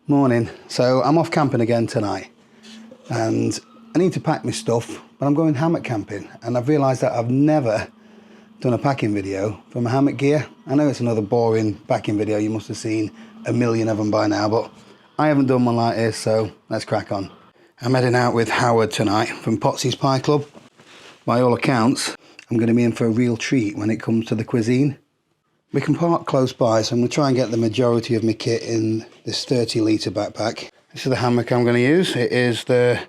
Morning. So I'm off camping again tonight and I need to pack my stuff, but I'm going hammock camping and I've realised that I've never done a packing video for my hammock gear. I know it's another boring packing video, you must have seen a million of them by now, but I haven't done one like this, so let's crack on. I'm heading out with Howard tonight from Potsy's Pie Club. By all accounts, I'm going to be in for a real treat when it comes to the cuisine. We can park close by, so I'm going to try and get the majority of my kit in this 30-litre backpack. This is the hammock I'm going to use. It is the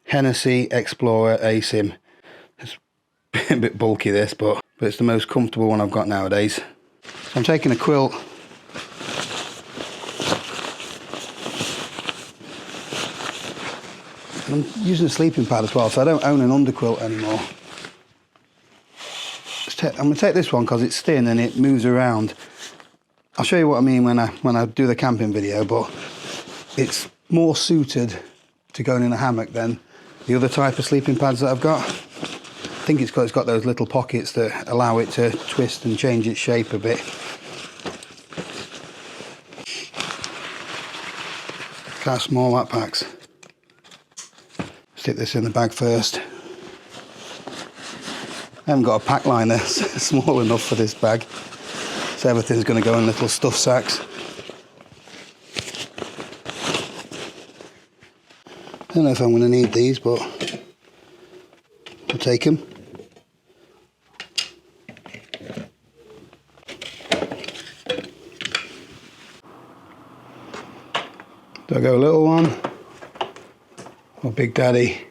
Hennessy Explorer ASIM. It's a bit bulky this, but it's the most comfortable one I've got nowadays. So I'm taking a quilt. And I'm using a sleeping pad as well, so I don't own an underquilt anymore. I'm going to take this one because it's thin and it moves around. I'll show you what I mean when I do the camping video, but it's more suited to going in a hammock than the other type of sleeping pads that I've got. I think it's because it's got those little pockets that allow it to twist and change its shape a bit. Look how small that packs. Stick this in the bag first. I haven't got a pack liner small enough for this bag, so everything's going to go in little stuff sacks. I don't know if I'm going to need these, but I'll take them. Do I go a little one or Big Daddy?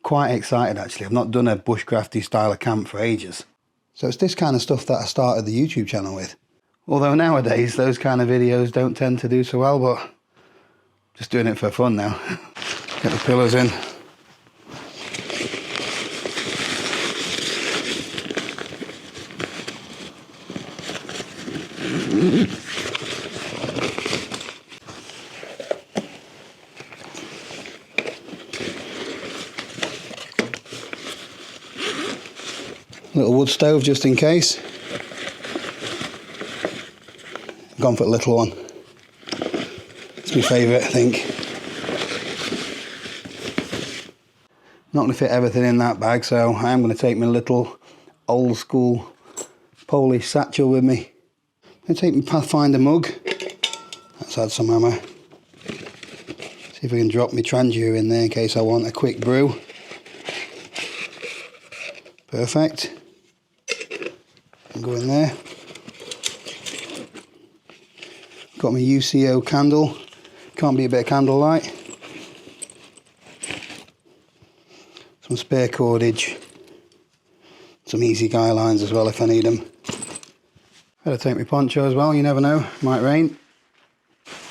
Quite excited actually. I've not done a bushcrafty style of camp for ages. So it's this kind of stuff that I started the YouTube channel with. Although nowadays those kind of videos don't tend to do so well, but just doing it for fun now. Get the pillars in. Little wood stove just in case. I've gone for a little one. It's my favourite, I think. Not going to fit everything in that bag, so I am going to take my little old school Polish satchel with me. I'm going to take my Pathfinder mug. Let's add some ammo. See if I can drop my Trangia in there in case I want a quick brew. Perfect. Go in there. Got my UCO candle. Can't be a bit of candlelight. Some spare cordage. Some easy guy lines as well if I need them. Better take my poncho as well, you never know, might rain.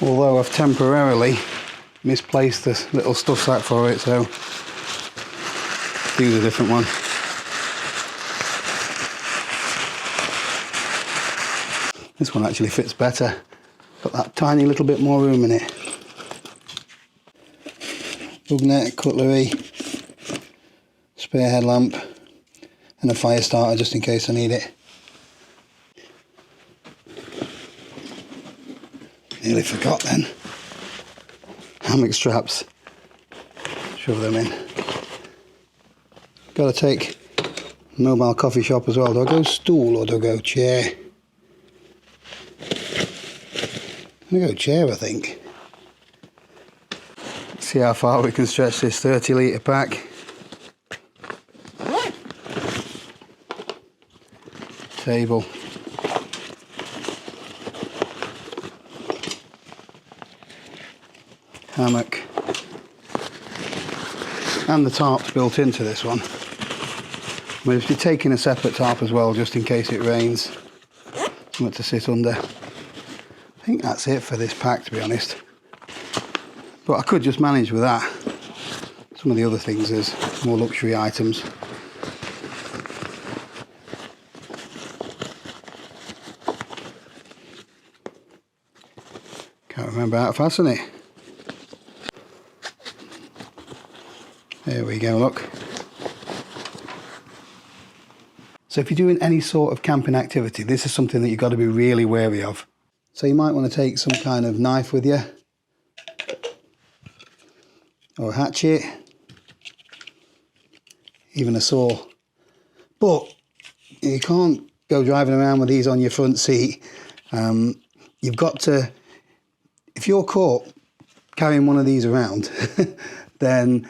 Although I've temporarily misplaced this little stuff sack for it, so use a different one. This one actually fits better. Got that tiny little bit more room in it. Bug net, cutlery, spare headlamp, and a fire starter just in case I need it. Nearly forgot then. Hammock straps. Shove them in. Got to take mobile coffee shop as well. Do I go stool or do I go chair? I'm going to go chair, I think. See how far we can stretch this 30-litre pack. Table. Hammock. And the tarp's built into this one. I'm going to be taking a separate tarp as well, just in case it rains. Something to sit under. I think that's it for this pack, to be honest. But I could just manage with that. Some of the other things is more luxury items. Can't remember how to fasten it. There we go, look. So if you're doing any sort of camping activity, this is something that you've got to be really wary of. So you might want to take some kind of knife with you, or a hatchet, even a saw. But you can't go driving around with these on your front seat. You've got to, if you're caught carrying one of these around, then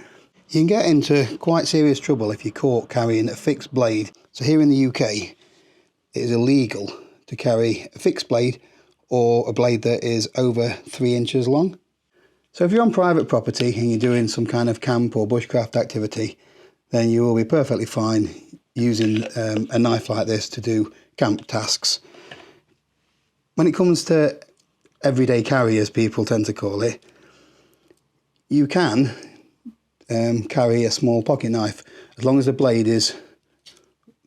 you can get into quite serious trouble if you're caught carrying a fixed blade. So here in the UK, it is illegal to carry a fixed blade or a blade that is over 3 inches long. So if you're on private property and you're doing some kind of camp or bushcraft activity, then you will be perfectly fine using a knife like this to do camp tasks. When it comes to everyday carry, as people tend to call it, you can carry a small pocket knife as long as the blade is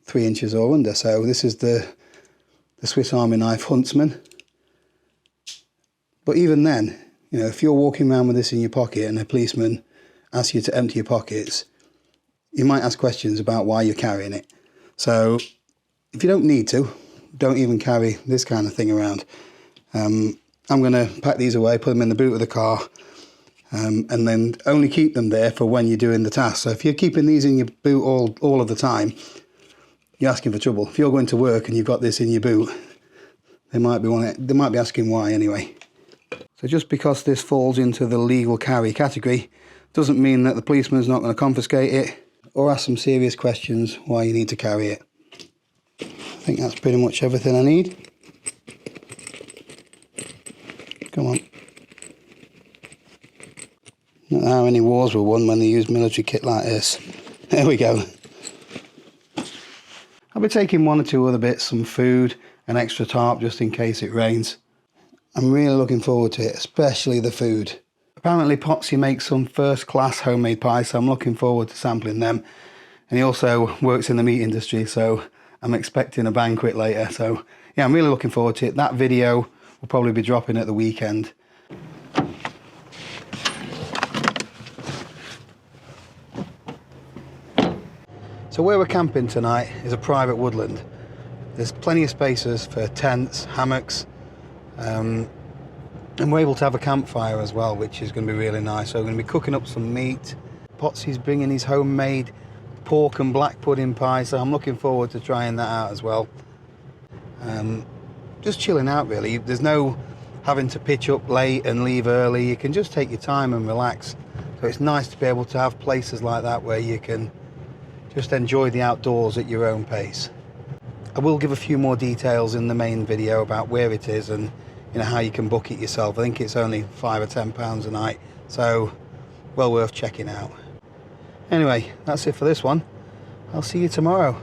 3 inches or under. So this is the Swiss Army knife Huntsman. But even then, you know, if you're walking around with this in your pocket and a policeman asks you to empty your pockets, you might ask questions about why you're carrying it. So if you don't need to, don't even carry this kind of thing around. I'm going to pack these away, put them in the boot of the car, and then only keep them there for when you're doing the task. So if you're keeping these in your boot all of the time, you're asking for trouble. If you're going to work and you've got this in your boot, they might be asking why anyway. So just because this falls into the legal carry category doesn't mean that the policeman's not going to confiscate it or ask some serious questions why you need to carry it. I think that's pretty much everything I need. Come on. Not how many wars were won when they used military kit like this. There we go. I'll be taking one or two other bits, some food, an extra tarp just in case it rains. I'm really looking forward to it, especially the food. Apparently Potsy makes some first-class homemade pies, so I'm looking forward to sampling them. And he also works in the meat industry, so I'm expecting a banquet later. So yeah, I'm really looking forward to it. That video will probably be dropping at the weekend. So where we're camping tonight is a private woodland. There's plenty of spaces for tents, hammocks, and we're able to have a campfire as well, which is going to be really nice. So we're going to be cooking up some meat. Potsy's bringing his homemade pork and black pudding pie, so I'm looking forward to trying that out as well. Just chilling out really. There's no having to pitch up late and leave early. You can just take your time and relax. So it's nice to be able to have places like that where you can just enjoy the outdoors at your own pace. I will give a few more details in the main video about where it is and how you can book it yourself. I think it's only £5 or £10 a night, so well worth checking out. Anyway, that's it for this one. I'll see you tomorrow.